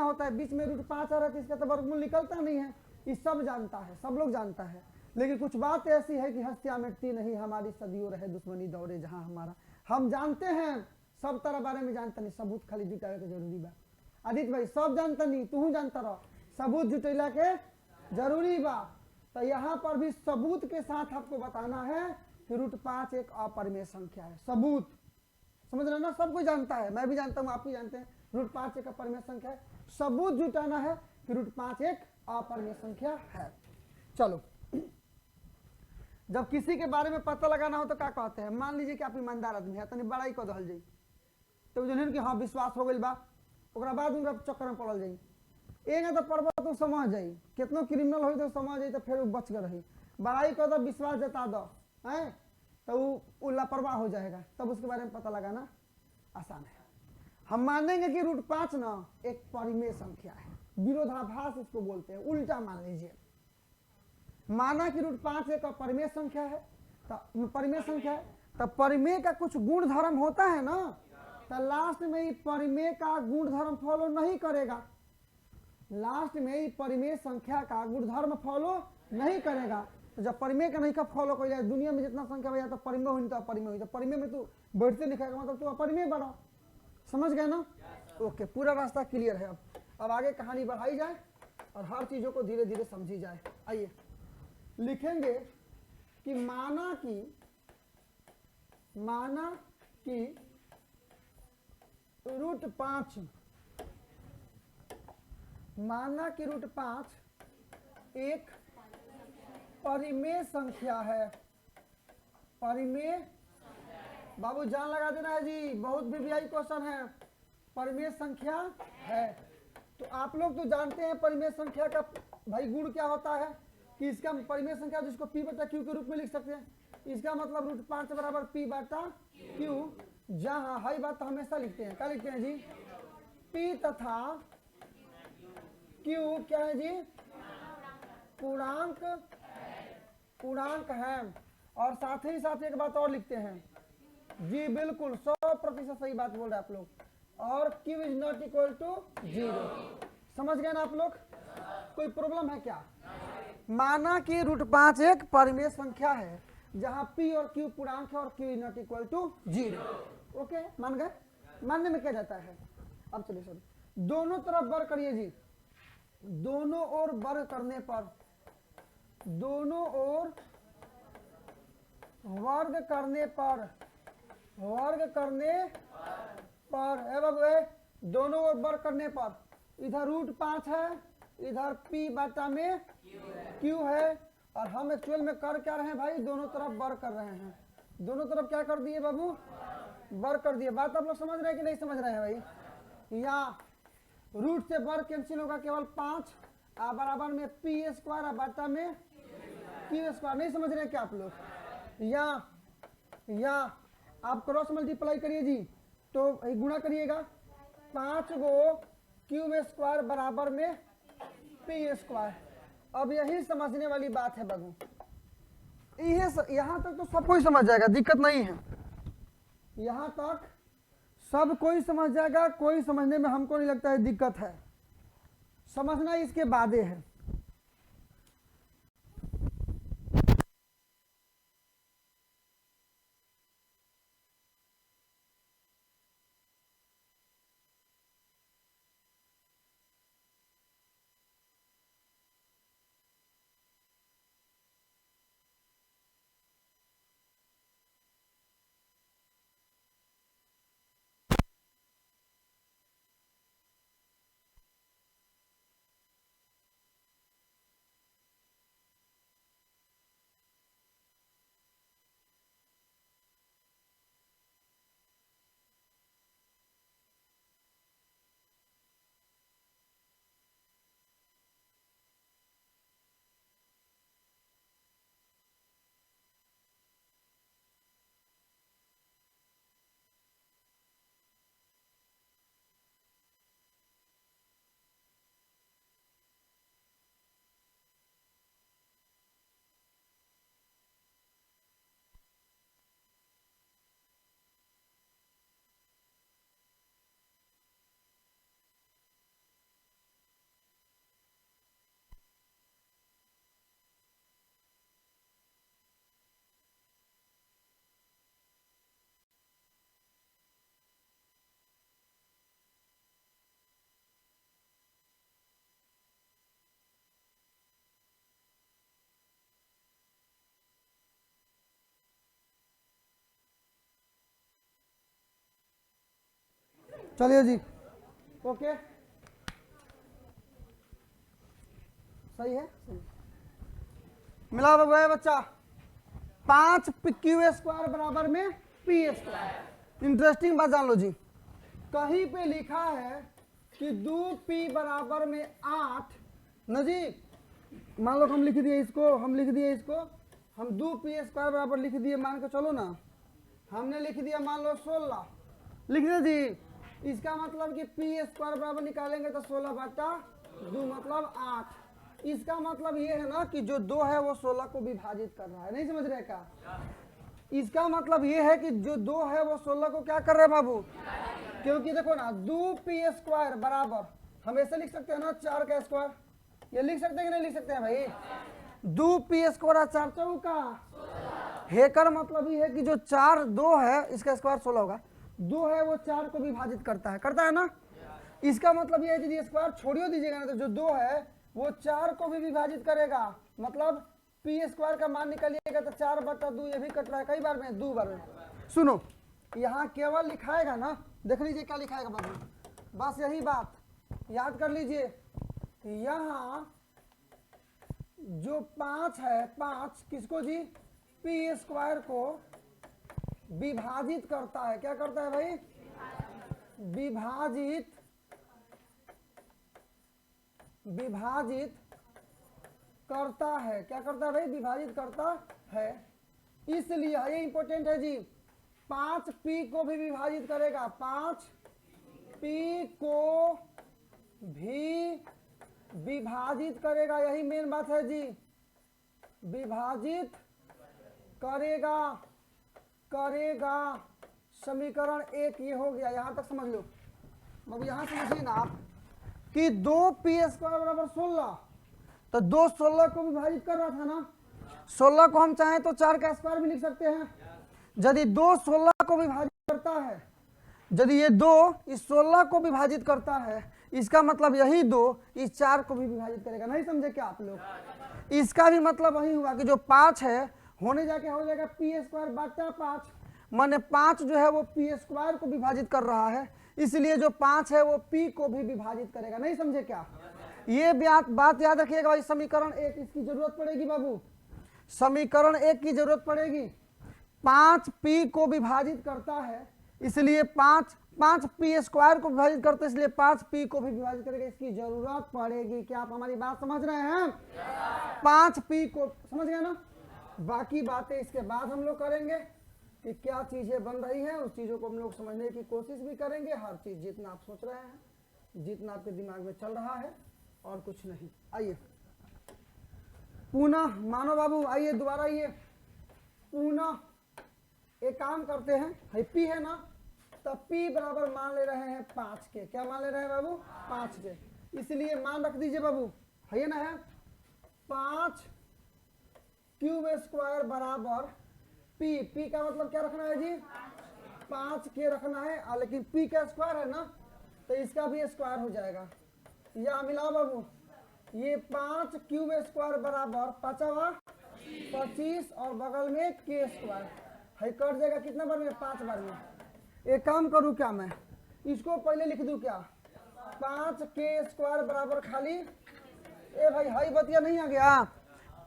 होता है, बीच में √5 आ रहा है तो इसका तो वर्गमूल निकलता नहीं है। ये सब जानता है, सब लोग जानता है, लेकिन कुछ बात ऐसी है कि हस्तियां मिटती नहीं, हमारी सदियों रहे दुश्मनी दौड़े जहां हमारा। हम जानते हैं, सब तरह बारे में जानता नहीं, सबूत खाली जुटावे के जरूरी बा। आदित्य भाई सब जानता नहीं, तू जानता रह, सबूत जुटेला के जरूरी बा। तो यहाँ पर भी सबूत के साथ आपको बताना है कि √5 एक अपरिमेय संख्या है। सबूत समझ रहे ना, सब कोई जानता है, मैं भी जानता हूँ, आप भी जानते हैं, √5 एक अपरिमेय संख्या है। सबूत जुटाना है कि √5 एक अपरिमेय संख्या है। चलो, जब किसी के बारे में पता लगाना हो तो क्या कहते हैं, मान लीजिए कि आप ईमानदार आदमी है, तनी बड़ाई कर दहल जाई तो जन कि हाँ विश्वास हो गई बा, ओकरा बाद उनका चक्कर में पड़ल जाई, एक तो पढ़ब तो समझ जाई, कितनो क्रिमिनल हो तो समझ जाई, तो फिर बच गए रही। बड़ाई कर दो, विश्वास जता दो है तो वो लापरवाह हो जाएगा, तब उसके बारे में पता लगाना आसान है। हम मानेंगे कि √5 ना एक परिमेय संख्या है, विरोधाभास इसको बोलते हैं, उल्टा मान लीजिए। माना कि √5 एक परिमेय संख्या है, तो परिमेय संख्या है तो परिमेय का कुछ गुण धर्म होता है ना, तो लास्ट में ही परिमेय का गुण धर्म फॉलो नहीं करेगा, लास्ट में ही परिमेय संख्या का गुण धर्म फॉलो नहीं करेगा। तो जब परिमेय का नहीं का फॉलो कर जाए, दुनिया में जितना संख्या भैया तो परिमेय हुई तो अपरिमेय हुई, तो परिमेय में तू बैठते लिखेगा मतलब तू अपरिमेय बढ़ा, समझ गए ना। ओके, पूरा रास्ता क्लियर है। अब आगे कहानी बढ़ाई जाए और हर चीजों को धीरे धीरे समझी जाए। आइए लिखेंगे कि माना कि √5, माना कि √5 एक परिमेय संख्या है। परिमेय बाबू जान लगा देना है जी, बहुत वीवीआई क्वेश्चन है। परिमेय संख्या है, तो आप लोग तो जानते हैं परिमेय संख्या का भाई गुण क्या होता है, कि इसका परिमेय संख्या जिसको P/Q के रूप में लिख सकते हैं, इसका मतलब √5 बराबर P/Q, जहां हई बात तो हमेशा लिखते हैं, क्या लिखते हैं जी, P तथा Q क्या है जी, पूर्णांक है। और साथ ही साथ एक बात और लिखते हैं जी, बिल्कुल 100% सही बात बोल रहे हैं आप लोग, और Q is not equal to 0। समझ गए ना आप लोग, कोई प्रॉब्लम है क्या। माना कि √5 एक परिमेय संख्या है जहां P और Q पूर्णांक है और Q is not equal to 0। Okay, मान गए, मानने में क्या जाता है। अब चलिए सर, दोनों तरफ वर्ग करिए जी, दोनों ओर वर्ग करने पर, दोनों ओर वर्ग करने पर, ए बाबू दोनों ओर वर्ग करने पर, इधर √5 है, इधर P/Q है, और हम एक्चुअल में कर क्या रहे हैं भाई, दोनों तरफ वर्ग कर रहे हैं। दोनों तरफ क्या कर दिए बाबू, वर्ग कर दिए। बात आप लोग समझ रहे हैं कि नहीं समझ रहे हैं भाई। यहाँ रूट से वर्ग कैंसिल होगा, केवल 5 बराबर में P² बटा में Q²। नहीं समझ रहे हैं क्या आप लोग। या आप क्रॉस मल्टीप्लाई करिए जी, तो गुणा करिएगा, 5 गो Q² बराबर में P²। अब यही समझने वाली बात है बाबू, यहाँ तक तो सब कोई समझ जाएगा, दिक्कत नहीं है, यहाँ तक सब कोई समझ जाएगा, कोई समझने में हमको नहीं लगता है दिक्कत है, समझना इसके बादे है। चलिए जी, ओके, सही है, मिला हुआ है बच्चा। 5 बराबर में p²। इंटरेस्टिंग बात जान लो जी, कहीं पे लिखा है कि 2p बराबर में 8 न जी। मान लो हम लिख दिए इसको, हम 2p² बराबर लिख दिए, मान के चलो ना, हमने लिख दिया मान लो 16 लिख दिया जी। इसका मतलब कि p² बराबर निकालेंगे तो 16/2 मतलब 8। इसका मतलब ये है ना कि जो 2 है वो 16 को विभाजित कर रहा है, नहीं समझ रहे क्या? इसका मतलब ये है कि जो 2 है वो 16 को क्या कर रहे हैं बाबू? क्योंकि देखो ना 2p² बराबर हम ऐसे लिख सकते हैं ना 4 का स्क्वायर, ये लिख सकते हैं कि नहीं लिख सकते हैं भाई? 2p² 4 चौका हेकर मतलब ये है कि जो 4 2 है इसका स्क्वायर 16 होगा। 2 है वो 4 को विभाजित करता है ना। इसका मतलब ये है कि स्क्वायर छोड़ियो दीजिएगा ना, तो जो 2 है वो 4 को भी विभाजित करेगा, मतलब p² का मान निकालिएगा तो 4/2, ये भी कट रहा है कई बार में, 2 बार में। सुनो यहाँ केवल लिखाएगा ना, देख लीजिए क्या लिखाएगा बाबू, बस यही बात याद कर लीजिए। यहाँ जो 5 है, 5 किसको जी? p² को विभाजित करता है। क्या करता है भाई? विभाजित करता है। क्या करता है भाई? विभाजित करता है। इसलिए ये इंपॉर्टेंट है जी, 5p को भी विभाजित करेगा, 5p को भी विभाजित करेगा, यही मेन बात है जी, विभाजित करेगा। समीकरण 1 ये हो गया, यहां तक समझ लो। अब यहां समझिए ना आप कि 2p² बराबर 16, तो 2 16 को विभाजित कर रहा था ना, 16 को हम चाहें तो 4 का स्क्वायर भी लिख सकते हैं। यदि 2 16 को विभाजित करता है, यदि ये 2 इस 16 को विभाजित करता है, इसका मतलब यही 2 इस 4 को भी विभाजित करेगा। नहीं समझे क्या आप लोग? इसका भी मतलब वही हुआ कि जो 5 है होने जाके हो जाएगा p² 5, माने 5 जो है वो p² को विभाजित कर रहा है, इसलिए जो 5 है वो p को भी विभाजित करेगा। नहीं समझे क्या? ये बात याद रखिएगा भाई। समीकरण 1 इसकी जरूरत पड़ेगी बाबू, समीकरण 1 की जरूरत पड़ेगी। 5p को विभाजित करता है, इसलिए 5p² को विभाजित करते हैं, इसलिए 5p को भी विभाजित करेगा, इसकी जरूरत पड़ेगी। क्या आप हमारी बात समझ रहे हैं? 5p को समझ गए ना। बाकी बातें इसके बाद हम लोग करेंगे कि क्या चीजें बन रही हैं, उस चीजों को हम लोग समझने की कोशिश भी करेंगे। हर चीज जितना आप सोच रहे हैं, जितना आपके दिमाग में चल रहा है, और कुछ नहीं। आइए पुनः मानो बाबू, आइए दोबारा, आइए पुनः एक काम करते हैं। p है ना, तब p बराबर मान ले रहे हैं 5 के। क्या मान ले रहे हैं बाबू? 5 के। इसलिए मान रख दीजिए बाबू, है ना, है 5³ बराबर p का मतलब क्या रखना है जी? 5 के रखना है, लेकिन p का स्क्वायर है ना, तो इसका भी स्क्वायर हो जाएगा। या मिलाओ बाबू, ये 5³ बराबर 5×25 और बगल में k² है, कट जाएगा कितना बार में? 5 बार में। एक काम करूं क्या, मैं इसको पहले लिख दूं क्या? 5k² बराबर खाली, ए भाई हाई बतिया नहीं आ गया,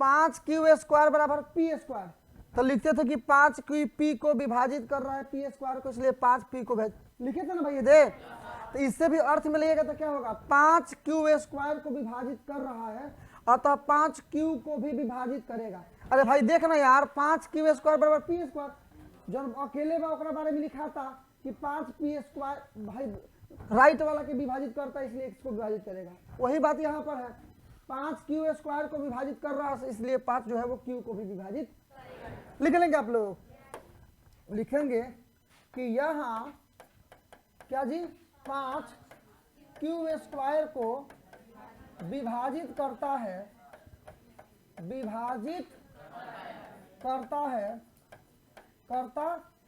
5q² बराबर p², तो लिखते थे कि 5p को विभाजित कर रहा है p² को, इसलिए 5p को लिखे थे ना भाई ये दे। तो इससे भी अर्थ मिलेगा तो क्या होगा? 5q² को विभाजित कर रहा है, अतः 5q को भी विभाजित करेगा। अरे भाई देखना यार, 5q² बराबर p², जब अकेले ओकरा बारे में लिखा था कि 5p² भाई राइट वाला के विभाजित करता है, इसलिए इसको विभाजित करेगा। वही बात यहाँ पर है, 5q² को विभाजित कर रहा है, इसलिए 5 जो है वो q को भी विभाजित लिख लेंगे। आप लोग लिखेंगे कि यहाँ क्या जी? 5q² को विभाजित करता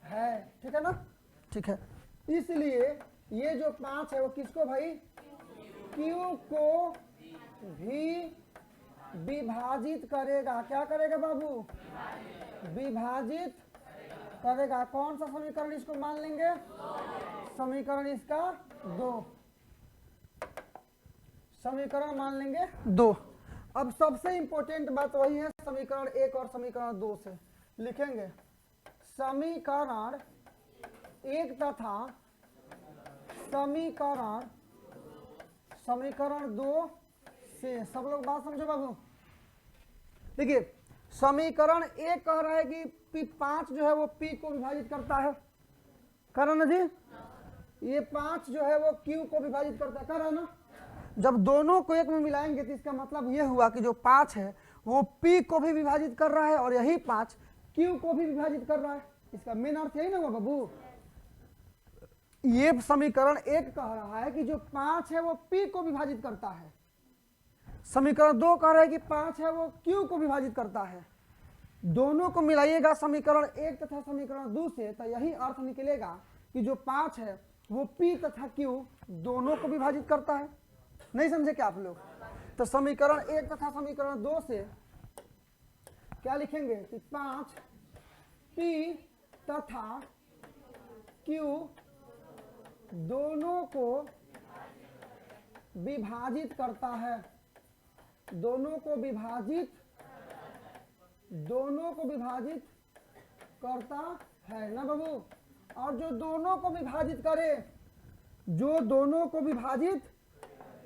है, ठीक है ना? ठीक है। इसलिए ये जो 5 है वो किसको भाई? q को भी विभाजित करेगा। क्या करेगा बाबू? विभाजित करेगा। कौन सा समीकरण इसको मान लेंगे? समीकरण इसका 2, समीकरण मान लेंगे 2। अब सबसे इंपॉर्टेंट बात वही है, समीकरण 1 और समीकरण 2 से लिखेंगे समीकरण 1 तथा समीकरण 2 से। सब लोग बात समझो बाबू। देखिए समीकरण 1 कह रहा है कि P5 जो है वो P को विभाजित करता है, कर रहा ना जी? ये 5 जो है वो Q को विभाजित करता है, कर रहा ना? जब दोनों को एक में मिलाएंगे तो इसका मतलब ये हुआ कि जो 5 है वो P को भी विभाजित कर रहा है और यही 5 Q को भी विभाजित कर रहा है। इसका मेन अर्थ यही ना हुआ बाबू। ये समीकरण 1 कह रहा है कि जो 5 है वो P को विभाजित करता है, समीकरण 2 कह रहा है कि 5 है वो Q को विभाजित करता है। दोनों को मिलाइएगा समीकरण 1 तथा समीकरण 2 से तो यही अर्थ निकलेगा कि जो 5 है वो P तथा Q दोनों को विभाजित करता है। नहीं समझे क्या आप लोग? तो समीकरण 1 तथा समीकरण 2 से क्या लिखेंगे कि 5 P तथा Q दोनों को विभाजित करता है, दोनों को विभाजित करता है ना बाबू। और जो दोनों को विभाजित करे, जो दोनों को विभाजित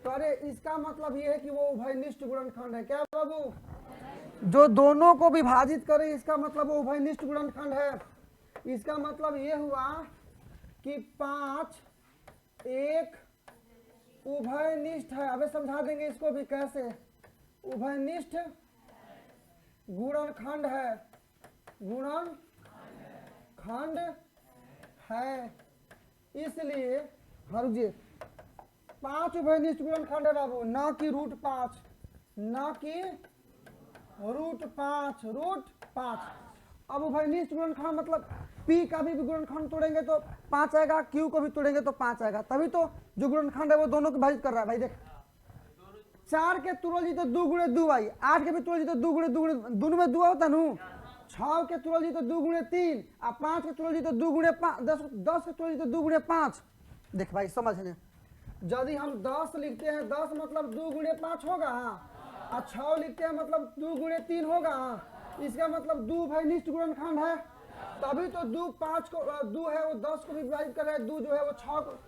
करे इसका मतलब ये है कि वो उभयनिष्ठ गुणनखंड है। क्या बाबू? जो दोनों को विभाजित करे इसका मतलब वो उभयनिष्ठ गुणनखंड है। इसका मतलब ये हुआ कि 5 एक उभयनिष्ठ है। अबे समझा देंगे इसको भी कैसे। उभयनिष्ठ गुणनखंड है, गुणनखंड है। इसलिए हर जी 5 उभयनिष्ठ गुणनखंड है बाबू, ना कि √5, ना कि √5। अब उभयनिष्ठ गुणनखंड मतलब P का भी गुणनखंड तोड़ेंगे तो 5 आएगा, Q को भी तोड़ेंगे तो 5 आएगा, तभी तो जो गुणनखंड है वो दोनों को विभाजित कर रहा है। भाई देख 4 के तुरल जी तो 2 गुणे 2 आई, 8 के भी तुरल जी तो 2 गुणे 2 गुणे दोनों में 2 होता नू, 6 के तुरल जी तो 2 गुणे 3 और 5 के तुरल जी तो 2 गुणे 5, 10 के तुरल जी तो 2 गुणे 5। देख भाई समझने, यदि हम 10 लिखते हैं 10 मतलब 2 गुणे 5 होगा, और 6 लिखते हैं मतलब 2 गुणे 3 होगा। इसका मतलब 2 उभयनिष्ठ गुणनखंड है, तभी तो 2 5 को 2 है वो 10 को भी विभाजित कर रहा है, 2 जो है वो 6 को।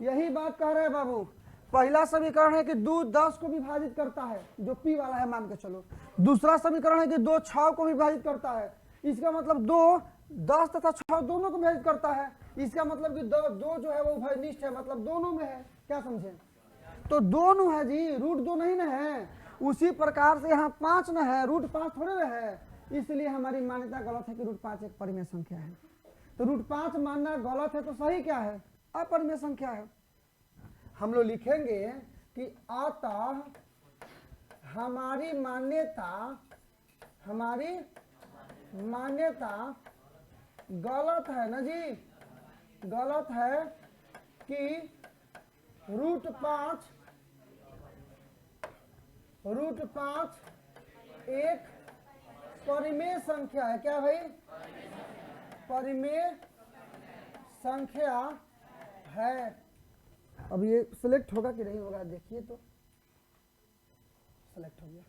यही बात कह रहे हैं बाबू। पहला समीकरण है कि 2 10 को विभाजित करता है, जो P वाला है मान के चलो। दूसरा समीकरण है कि 2 6 को विभाजित करता है। इसका मतलब 2 10 तथा 6 दोनों को विभाजित करता है। इसका मतलब कि 2 जो है वो उभयनिष्ठ है, मतलब दोनों में है। क्या समझे? तो दोनों है जी, √2 नहीं ना है। उसी प्रकार से यहाँ 5 न है, √5 थोड़े ना है। इसलिए हमारी मान्यता गलत है कि √5 एक परिमेय संख्या है। तो √5 मानना गलत है तो सही क्या है? अपरिमेय संख्या है। हम लोग लिखेंगे कि अतः हमारी मान्यता गलत है ना जी, गलत है कि √5 एक परिमेय संख्या है। क्या भाई? परिमेय संख्या है। अब ये सिलेक्ट होगा कि नहीं होगा देखिए, तो सिलेक्ट हो गया।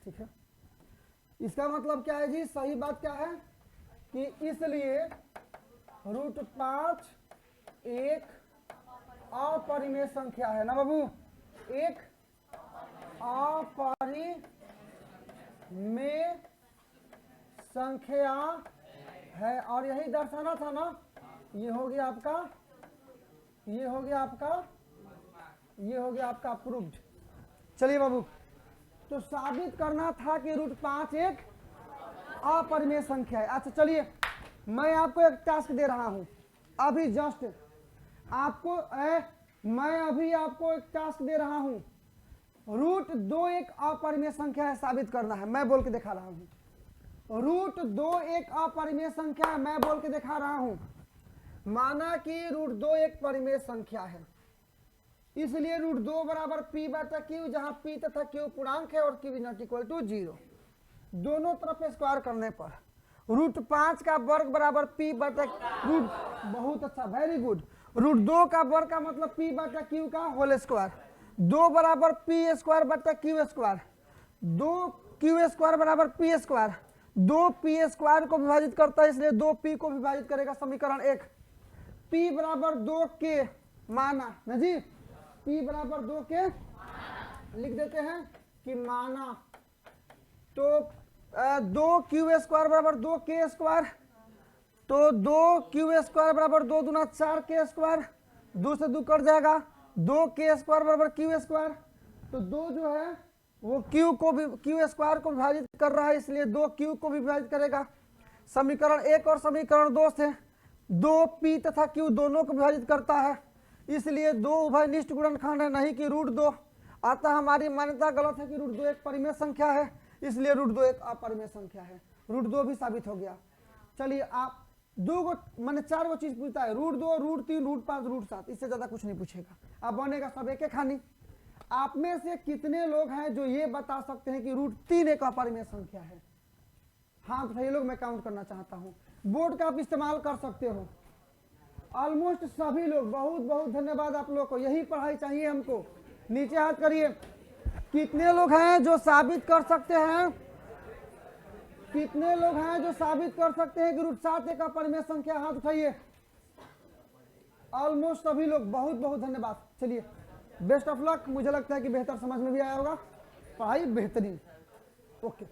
ठीक है, इसका मतलब क्या है जी? सही बात क्या है कि इसलिए √5 एक अपरिमेय संख्या है ना बाबू, एक अपरिमेय संख्या है। और यही दर्शाना था ना, ये हो गया आपका, ये हो गया आपका प्रूव्ड। चलिए बाबू, तो साबित करना था कि √5 एक अपरिमेय संख्या है। अच्छा चलिए, मैं आपको एक टास्क दे रहा हूं अभी, जस्ट आपको मैं अभी आपको एक टास्क दे रहा हूं। √2 एक अपरिमेय संख्या है, साबित करना है। मैं बोल के दिखा रहा हूं। √2 एक अपरिमेय संख्या है, मैं बोल के दिखा रहा हूं। माना कि √2 एक परिमेय संख्या है। इसलिए रूट 2 बराबर पी बटा क्यू, जहां पी तथा क्यू पूर्णांक है और Q is not equal to 0। दोनों तरफ स्क्वायर करने पर रूट 5 का वर्ग बराबर पी बटा रूट, बहुत अच्छा, वेरी गुड। रूट 2 का वर्ग का मतलब पी बटा क्यू का होल स्क्वायर, 2 बराबर पी स्क्वायर बटा क्यू स्क्वायर, 2 क्यू स्क्वायर बराबर पी स्क्वायर, 2 पी स्क्वायर को विभाजित करता है इसलिए 2 पी को विभाजित करेगा समीकरण 1। पी बराबर 2 के माना ना जी, पी बराबर 2 के लिख देते हैं कि माना, तो 2 क्यू स्क्वायर बराबर 2 के स्क्वायर, तो 2 क्यू स्क्वायर बराबर 2 दूना 4 के स्क्वायर, 2 से 2 कट जाएगा, 2 के स्क्वायर बराबर क्यू स्क्वायर, तो 2 जो है वो क्यू को भी क्यू स्क्वायर को विभाजित कर रहा है इसलिए 2 क्यू को भी विभाजित करेगा। समीकरण 1 और समीकरण 2 से 2 पी तथा क्यू दोनों को विभाजित करता है इसलिए 2 उभयनिष्ठ गुणनखंड है, नहीं कि रूट 2। अतः हमारी मान्यता गलत है कि रूट 2 एक परिमेय संख्या है, इसलिए रूट 2 एक अपरिमेय संख्या है। रूट 2 भी साबित हो गया। चलिए आप 4 गो चीज पूछता है, रूट 2, रूट 3, रूट 5, रूट 7, इससे ज्यादा कुछ नहीं पूछेगा। अब बनेगा सब एक खानी। आप में से कितने लोग हैं जो ये बता सकते हैं कि रूट 3 एक अपरिमेय संख्या है? हाँ तो ये लोग मैं काउंट करना चाहता हूँ। बोर्ड का आप इस्तेमाल कर सकते हो। ऑलमोस्ट सभी लोग, बहुत बहुत धन्यवाद आप लोग को, यही पढ़ाई चाहिए हमको। नीचे हाथ करिए। कितने लोग हैं जो साबित कर सकते हैं, कितने लोग हैं जो साबित कर सकते हैं कि रूट 7 एक अपरिमेय संख्या? हाथ उठाइए। ऑलमोस्ट सभी लोग, बहुत बहुत धन्यवाद। चलिए बेस्ट ऑफ लक। मुझे लगता है कि बेहतर समझ में भी आया होगा, पढ़ाई बेहतरीन। ओके।